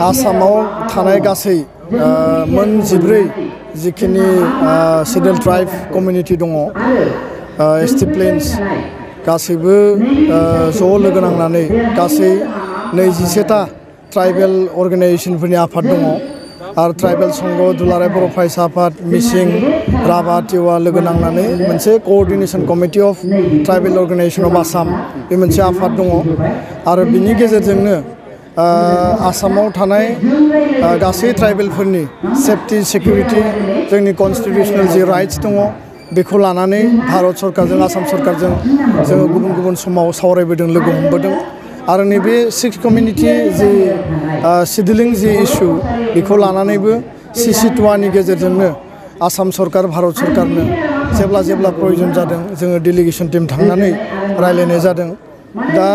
आसामाव थानाय गासै मोन 14 जिखिनि सिडिउल ट्राइब कमिउनिटि दङ एसटी प्लेन्स गासैबो ज' लोगो नांनानै गासै 21टा ट्राइबेल अर्गानाइजेशनफोरनि आफाद दङ आरो ट्राइबेल संघ दुलाराय बर' फरायसा आफाद मिसिं राभा टिवा लोगो नांनानै मोनसे coordination committee of tribal organisation of Assam बे मोनसे आफाद दङ आरो बिनि गेजेरजोंनो आसामाव थानाय गासै ट्राइबेलफोरनि सेफ्टि सिकिउरिटि जोंनि कन्स्टिटिउशनेल जि राइट्स दङ बेखौ लानानै भारत सरकारजों आसाम सरकारजों जोङो गुबुन गुबुन समाव सावरायबोदों लोगो हमबोदों आरो नैबे 6 कमिउनिटि जि सिडिउलिं जि इस्यु बेखौ लानानैबो CC2नि गेजेरजोंनो आसाम सरकार भारत सरकारनो जेब्ला प्रयोजन जादों जोङो डेलिगेशन टीम थांनानै रायलायनाय जादों दा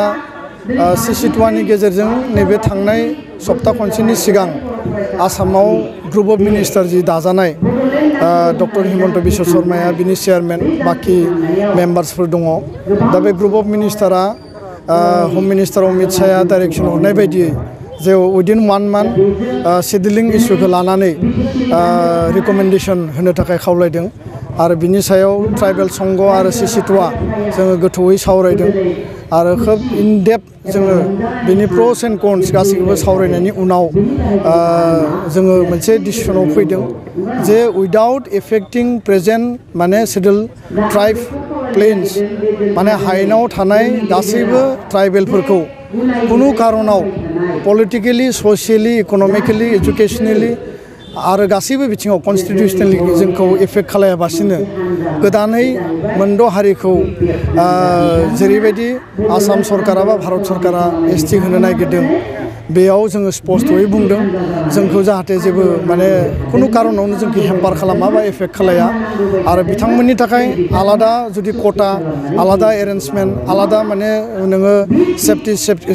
CC2नि गेजेरजों नैबे थांनाय सप्ता खनसेनि सिगां आसामाव ग्रुप अफ मिनिस्टार जि दाजानाय डक्टर हिमन्त बिश्व शर्माया बिनि चेयारमेन बाकी मेम्बार्सफोर दङ दा बे ग्रुप अफ मिनिस्टारा होम मिनिस्टार अमित शाहया डाइरेक्शन हरनाय बायदियै जे उइदिन 1 मान्थ सिडिउलिं इस्युखौ लानानै रिकमेन्डेशन होनो थाखाय खावलायदों आरो बिनि सायाव ट्राइबेल संघ आरो CC2आ जोङो गोथौयै सावरायदों आरो खोब इन डेप्थ जोङो बिनि प्र'स एन्ड कन्स गासैखौबो सावरायनायनि उनाव जोङो मोनसे डिसिसनाव फैदों जे उइदाउट एफेक्टिं प्रेजेन्ट माने सिडिउल ट्राइब प्लेन्स माने हायेनाव थानाय गासैबो ट्राइबेलफोरखौ कुनु कारनाव पलिटिकेलि सशियेलि इकनमिकेलि एजुकेशनेलि आरो गासैबो बिथिङाव कन्स्टिटिउशनेलि जोंखौ एफेक्ट खालायाबासिनो गोदानै मोनद' हारिखौ जेरैबायदि आसाम सरकारा बा भारत सरकारा ST होनो नागिरदों बेयाव जोङो स्पष्टयै बुंदों जोंखौ जाहाथे जेबो माने कुनु कारनावनो जोंखौ हेम्पार खालामा बा एफेक्ट खालाया आरो बिथांमोननि थाखाय आलादा जुदि कोटा आलादा एरेन्जमेन्ट आलादा माने नोङो सेफ्टि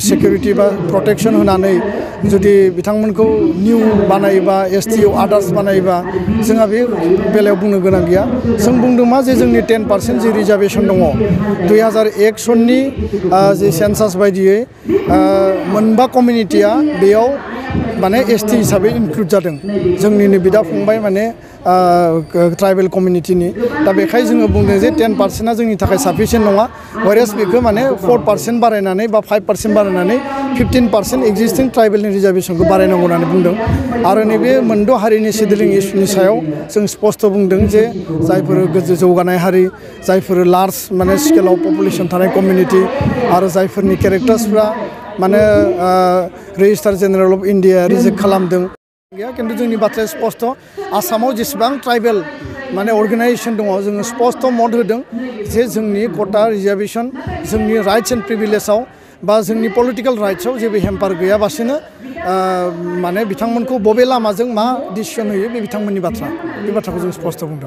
सिकिउरिटि बा प्रटेक्शन होनानै जुदि बिथांमोनखौ निउ बानायोबा ST आदार्स बानायोबा जोंहा बे बेलायाव बुंनो गोनां गैया जों बुंदों मा जे जोंनि 10% जि रिजार्भेशन दङ 2001 सननि जि सेन्सास बायदियै मोनबा कमिउनिटिया बेयाव माने ST हिसाबै इनक्लुड जादों जोंनिनो बिदा फंबाय माने ट्राइबेल कमिउनिटिनि दा बेखाय जोङो बुंदों जे 10%आ जोंनि थाखाय साफिसियेन्ट नङा वेरेस बेखौ माने 4% बारायनानै बा 5% बारायनानै 15% एक्जिस्टिं ट्राइबेलनि रिजार्भेशनखौ बारायनांगौ होननानै बुंदों आरो नैबे मोनद' हारिनि सिडिउलिं इस्युनि सायाव जों स्पष्ट बुंदों जे जायफोर जौगानाय हारि जायफोर लार्ज माने स्केलाव पपुलेशन थानाय कमिउनिटि आरो जायफोरनि केरेक्टार्सफ्रा माने registrar general of India reject खालामदों गैया किन्तु जोंनि बाथ्राया स्पष्ट आसामाव जेसेबां ट्राइबेल माने अर्गानाइजेशन दङ जोङो स्पष्ट मत होदों जे जोंनि कोटा रिजार्भेशन जोंनि राइट्स एन्ड प्रिभिलेजआव बा जोंनि पलिटिकेल राइट्सआव जेबो हेम्पार गैयाबासिनो माने बिथांमोनखौ बबे लामाजों मा डिसिसन होयो बे बिथांमोननि बाथ्रा बे बाथ्राखौ जों स्पष्ट बुंदों